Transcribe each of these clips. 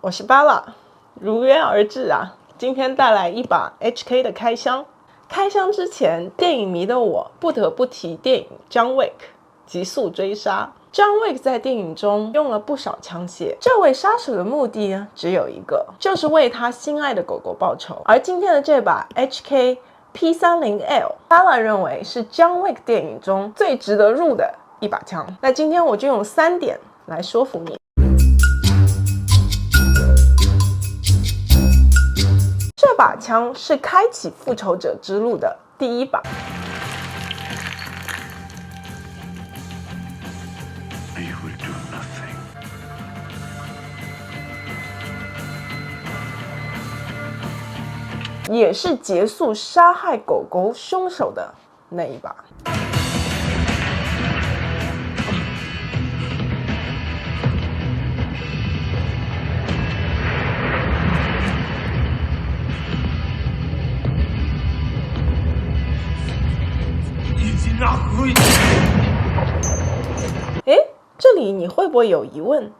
我是巴拉，如约而至啊！今天带来一把 HK 的开箱。开箱之前，电影迷的我不得不提电影《John Wick》极速追杀。John Wick 在电影中用了不少枪械，这位杀手的目的呢，只有一个，就是为他心爱的狗狗报仇。而今天的这把 HK P30L， 巴拉认为是 John Wick 电影中最值得入的一把枪。那今天我就用3点来说服你。这把枪是开启复仇者之路的第一把。也是结束杀害狗狗凶手的那一把。这里你会不会有疑问？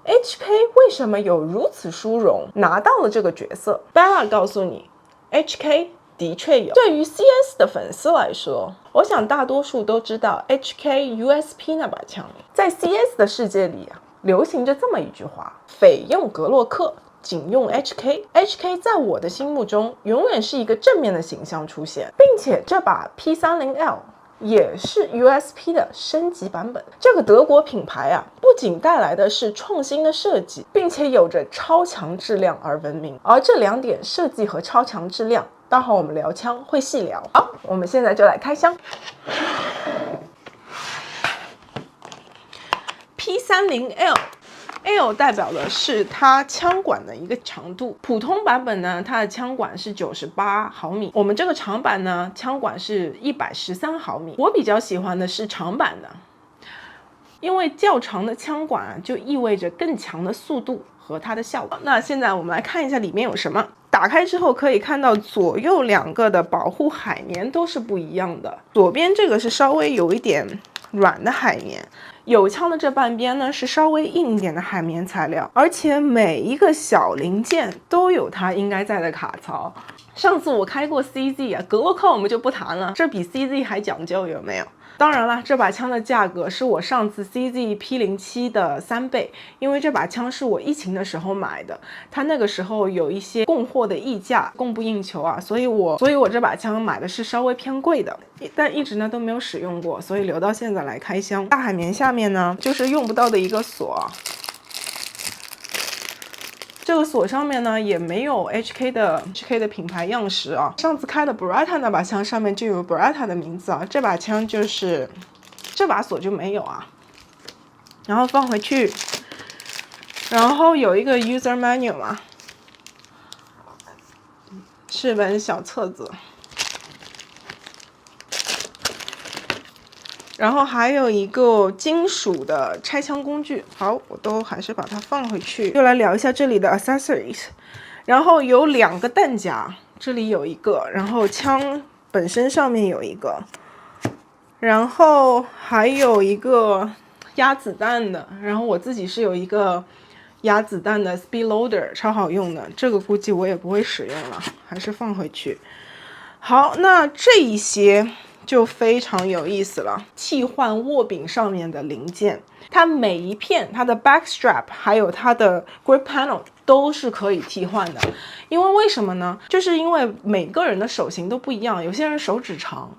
HK 为什么有如此殊荣拿到了这个角色？ Bella 告诉你， HK 的确有。对于 CS 的粉丝来说，我想大多数都知道 HK USP 那把枪。在 CS 的世界里流行着这么一句话：匪用格洛克，仅用 HK。 HK 在我的心目中永远是一个正面的形象出现，并且这把 P30L也是 USP 的升级版本。这个德国品牌不仅带来的是创新的设计，并且有着超强质量而闻名。而这2点，设计和超强质量，待会我们聊枪会细聊。好，我们现在就来开箱。P30L代表的是它枪管的一个长度，普通版本呢，它的枪管是98毫米，我们这个长版呢，枪管是113毫米。我比较喜欢的是长版的，因为较长的枪管就意味着更强的速度和它的效果。那现在我们来看一下里面有什么。打开之后可以看到左右2个的保护海绵都是不一样的，左边这个是稍微有一点软的海绵，有枪的这半边呢是稍微硬一点的海绵材料，而且每一个小零件都有它应该在的卡槽。上次我开过 CZ 格洛克我们就不谈了，这比 CZ 还讲究，有没有？当然了，这把枪的价格是我上次 CZ P07 的3倍，因为这把枪是我疫情的时候买的，它那个时候有一些供货的溢价，供不应求所以我这把枪买的是稍微偏贵的，但一直呢都没有使用过，所以留到现在来开箱。大海绵下面呢就是用不到的一个锁，这个锁上面呢也没有 HK 的品牌样式上次开的 Beretta 那把枪上面就有 Beretta 的名字这把枪就是这把锁就没有然后放回去，然后有一个 user manual 是本小册子，然后还有一个金属的拆枪工具。好，我都还是把它放回去。就来聊一下这里的 accessories。然后有2个弹夹，这里有一个，然后枪本身上面有一个，然后还有一个压子弹的。然后我自己是有一个压子弹的 speed loader， 超好用的。这个估计我也不会使用了，还是放回去。好，那这一些就非常有意思了。替换握柄上面的零件，它每一片它的 back strap 还有它的 grip panel 都是可以替换的。因为什么呢？就是因为每个人的手型都不一样，有些人手指长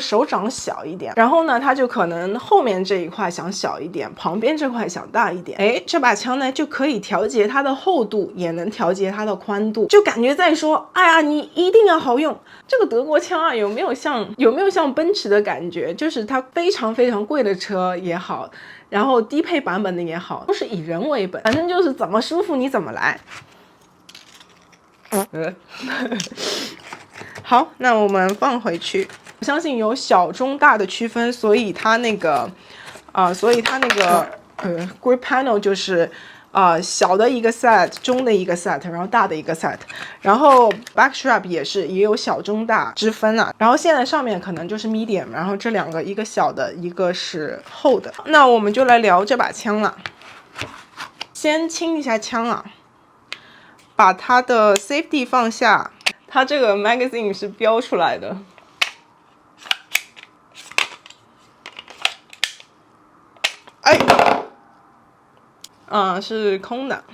手掌小一点，然后呢他就可能后面这一块想小一点，旁边这块想大一点。这把枪呢就可以调节它的厚度，也能调节它的宽度，就感觉在说哎呀你一定要好用。这个德国枪有没有像奔驰的感觉？就是它非常非常贵的车也好，然后低配版本的也好，都是以人为本，反正就是怎么舒服你怎么来。好，那我们放回去。我相信有小中大的区分，所以它那个grip panel 就是小的一个 set， 中的一个 set， 然后大的一个 set， 然后 back strap 也有小中大之分然后现在上面可能就是 medium， 然后这2个一个小的，一个是厚的。那我们就来聊这把枪了。先先清一下枪啊，把它的 safety 放下，它这个 magazine 是标出来的。哎，是空的。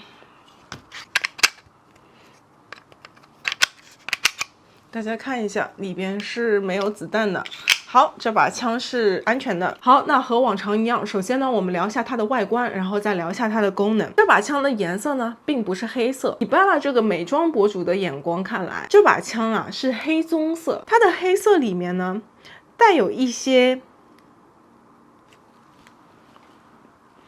大家看一下，里边是没有子弹的。好，这把枪是安全的。好，那和往常一样，首先呢，我们聊一下它的外观，然后再聊一下它的功能。这把枪的颜色呢，并不是黑色。以 Bella 这个美妆博主的眼光看来，这把枪啊是黑棕色。它的黑色里面呢，带有一些。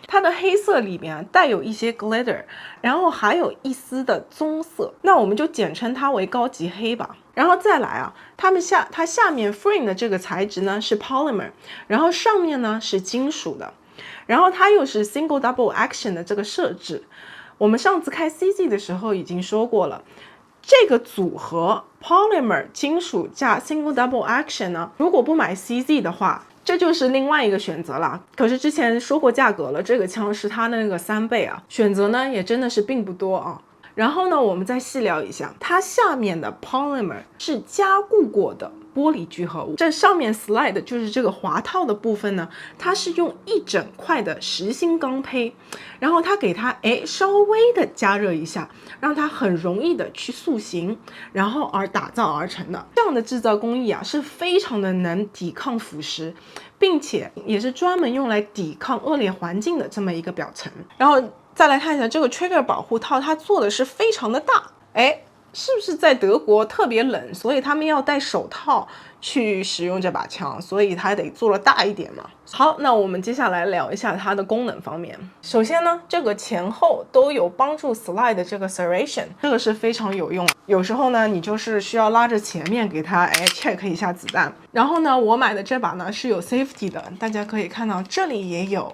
它的黑色里面带有一些 glitter， 然后还有一丝的棕色，那我们就简称它为高级黑吧。然后再来啊，它下面 frame 的这个材质呢是 polymer， 然后上面呢是金属的，然后它又是 single double action 的这个设置。我们上次开 CZ 的时候已经说过了，这个组合 polymer 金属加 single double action 呢，如果不买 CZ 的话，这就是另外一个选择了。可是之前说过价格了，这个枪是它的那个3倍啊，选择呢也真的是并不多啊。然后呢，我们再细聊一下，它下面的 polymer 是加固过的玻璃聚合物，这上面 slide 就是这个滑套的部分呢，它是用一整块的实心钢胚，然后它给它稍微的加热一下，让它很容易的去塑形，然后而打造而成的。这样的制造工艺啊，是非常的能抵抗腐蚀，并且也是专门用来抵抗恶劣环境的这么一个表层。然后再来看一下这个 trigger 保护套，它做的是非常的大，是不是在德国特别冷，所以他们要戴手套去使用这把枪，所以它得做了大一点嘛。好，那我们接下来聊一下它的功能方面。首先呢，这个前后都有帮助 slide 的这个 serration， 这个是非常有用。有时候呢，你就是需要拉着前面给它check 一下子弹。然后呢，我买的这把呢是有 safety 的，大家可以看到这里也有，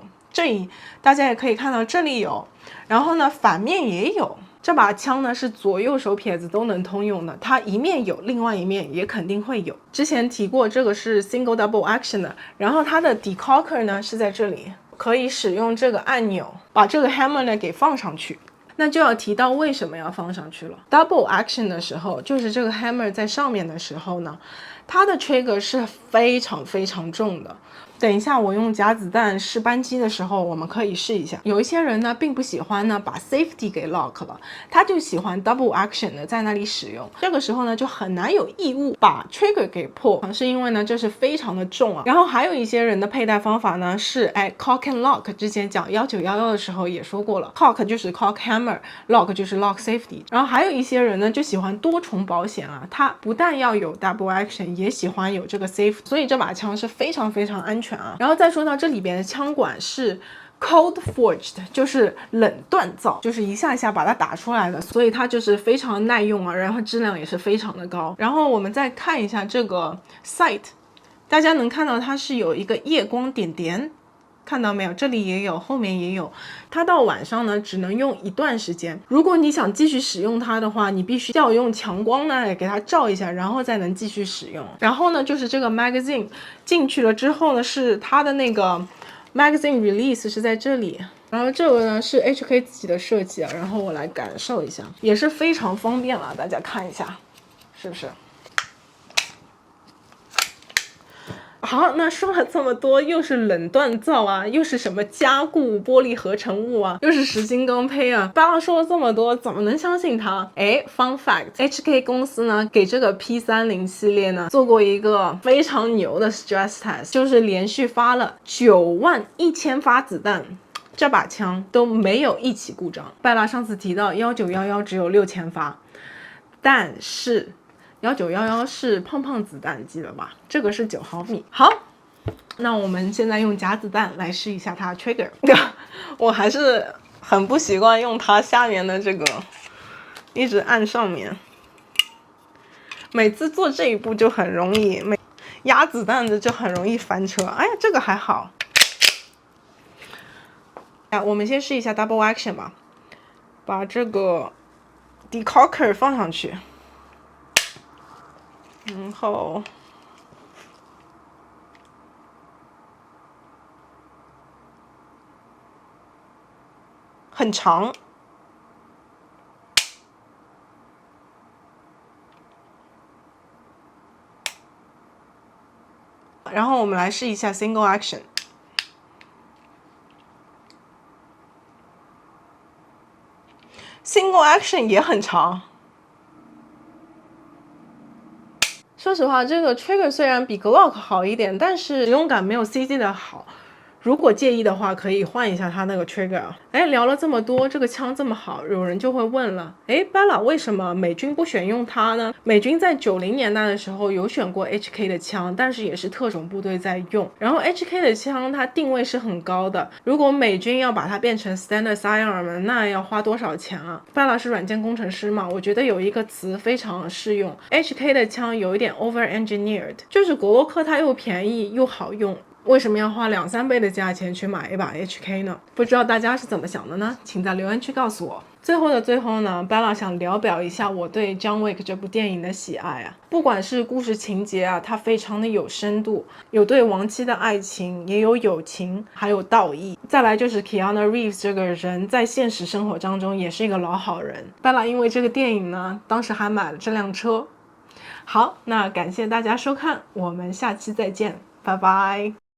大家也可以看到这里有，然后呢反面也有。这把枪呢是左右手撇子都能通用的，它一面有，另外一面也肯定会有。之前提过，这个是 single double action 的，然后它的 decocker 呢是在这里，可以使用这个按钮把这个 hammer 呢给放上去。那就要提到为什么要放上去了。Double action 的时候，就是这个 hammer 在上面的时候呢，它的 trigger 是非常非常重的。等一下我用夹子弹试扳机的时候，我们可以试一下。有一些人呢并不喜欢呢把 safety 给 lock 了，他就喜欢 double action 的在那里使用。这个时候呢就很难有异物把 trigger 给破，是因为呢这是非常的重啊。然后还有一些人的佩戴方法呢是cock and lock， 之前讲1911的时候也说过了， cock 就是 cock hammer， lock 就是 lock safety。然后还有一些人呢就喜欢多重保险啊，他不但要有 double action， 也喜欢有这个 safety， 所以这把枪是非常非常安全。然后再说到这里边的枪管是 cold forged， 就是冷锻造，就是一下一下把它打出来的，所以它就是非常耐用啊，然后质量也是非常的高。然后我们再看一下这个 sight， 大家能看到它是有一个夜光点点，看到没有？这里也有，后面也有。它到晚上呢只能用一段时间，如果你想继续使用它的话，你必须要用强光呢给它照一下，然后再能继续使用。然后呢就是这个 magazine 进去了之后呢，是它的那个 magazine release 是在这里。然后这个呢是 HK 自己的设计啊，然后我来感受一下，也是非常方便了，大家看一下，是不是？好，那说了这么多，又是冷锻造啊，又是什么加固玻璃合成物啊，又是实心钢胚啊，巴拉说了这么多，怎么能相信他？Fun fact，HK 公司呢给这个 P30 系列呢做过一个非常牛的 stress test， 就是连续发了91000发子弹，这把枪都没有一起故障。拜拉上次提到1911只有6000发，但是1911是胖胖子弹，记得吧？这个是9毫米。好，那我们现在用夹子弹来试一下它 trigger。我还是很不习惯用它下面的这个，一直按上面。每次做这一步就很容易，压子弹的就很容易翻车。哎呀，这个还好。我们先试一下 double action 吧，把这个 decocker 放上去。然后很长，然后我们来试一下 single action。single action 也很长。说实话，这个 trigger 虽然比 Glock 好一点，但是使用感没有 CZ 的好。如果介意的话，可以换一下它那个 trigger。哎，聊了这么多，这个枪这么好，有人就会问了，哎 ，Bella 为什么美军不选用它呢？美军在90年代的时候有选过 HK 的枪，但是也是特种部队在用。然后 HK 的枪它定位是很高的，如果美军要把它变成 standard sidearm， 那要花多少钱啊 ？Bella 是软件工程师嘛，我觉得有一个词非常适用 ，HK 的枪有一点 over engineered， 就是格洛克它又便宜又好用。为什么要花2-3倍的价钱去买一把 HK 呢？不知道大家是怎么想的呢？请在留言区告诉我。最后的最后呢 ，Bella 想聊表一下我对 John Wick 这部电影的喜爱啊。不管是故事情节啊，它非常的有深度，有对亡妻的爱情，也有友情，还有道义。再来就是 Keanu Reeves 这个人在现实生活当中也是一个老好人。Bella 因为这个电影呢，当时还买了这辆车。好，那感谢大家收看，我们下期再见，拜拜。